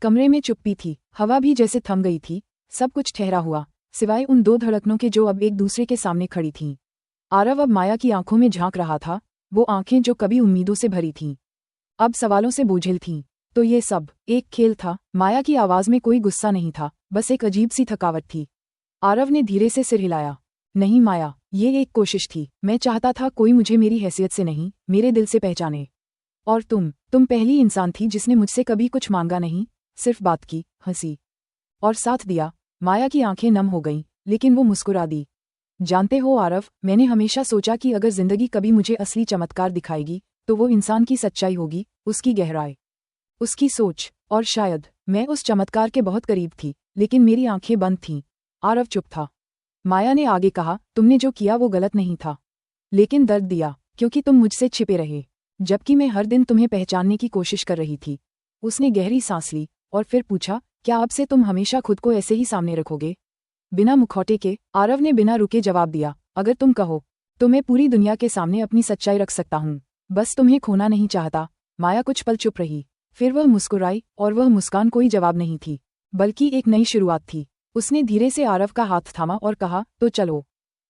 कमरे में चुप्पी थी, हवा भी जैसे थम गई थी, सब कुछ ठहरा हुआ, सिवाय उन दो धड़कनों के जो अब एक दूसरे के सामने खड़ी थीं। आरव अब माया की आंखों में झांक रहा था, वो आंखें जो कभी उम्मीदों से भरी थीं, अब सवालों से बोझिल थीं। तो ये सब एक खेल था? माया की आवाज़ में कोई गुस्सा नहीं था, बस एक अजीब सी थकावट थी। आरव ने धीरे से सिर हिलाया। नहीं माया, ये एक कोशिश थी। मैं चाहता था कोई मुझे मेरी हैसियत से नहीं, मेरे दिल से पहचाने। और तुम पहली इंसान थी जिसने मुझसे कभी कुछ मांगा नहीं, सिर्फ बात की, हंसी और साथ दिया। माया की आंखें नम हो गईं, लेकिन वो मुस्कुरा दी। जानते हो आरव, मैंने हमेशा सोचा कि अगर जिंदगी कभी मुझे असली चमत्कार दिखाएगी तो वो इंसान की सच्चाई होगी, उसकी गहराई, उसकी सोच। और शायद मैं उस चमत्कार के बहुत करीब थी, लेकिन मेरी आंखें बंद थीं। आरव चुप था। माया ने आगे कहा, तुमने जो किया वो गलत नहीं था, लेकिन दर्द दिया, क्योंकि तुम मुझसे छिपे रहे, जबकि मैं हर दिन तुम्हें पहचानने की कोशिश कर रही थी। उसने गहरी सांस ली और फिर पूछा, क्या अब से तुम हमेशा खुद को ऐसे ही सामने रखोगे, बिना मुखौटे के? आरव ने बिना रुके जवाब दिया, अगर तुम कहो तो मैं पूरी दुनिया के सामने अपनी सच्चाई रख सकता हूँ, बस तुम्हें खोना नहीं चाहता। माया कुछ पल चुप रही, फिर वह मुस्कुराई, और वह मुस्कान कोई जवाब नहीं थी, बल्कि एक नई शुरुआत थी। उसने धीरे से आरव का हाथ थामा और कहा, तो चलो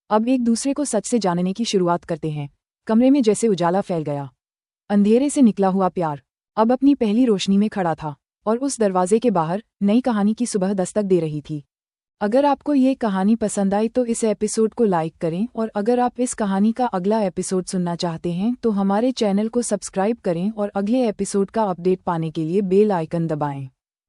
अब एक दूसरे को सच से जानने की शुरुआत करते हैं। कमरे में जैसे उजाला फैल गया, अंधेरे से निकला हुआ प्यार अब अपनी पहली रोशनी में खड़ा था, और उस दरवाजे के बाहर नई कहानी की सुबह दस्तक दे रही थी। अगर आपको ये कहानी पसंद आई तो इस एपिसोड को लाइक करें, और अगर आप इस कहानी का अगला एपिसोड सुनना चाहते हैं तो हमारे चैनल को सब्सक्राइब करें और अगले एपिसोड का अपडेट पाने के लिए बेल आइकन दबाएं।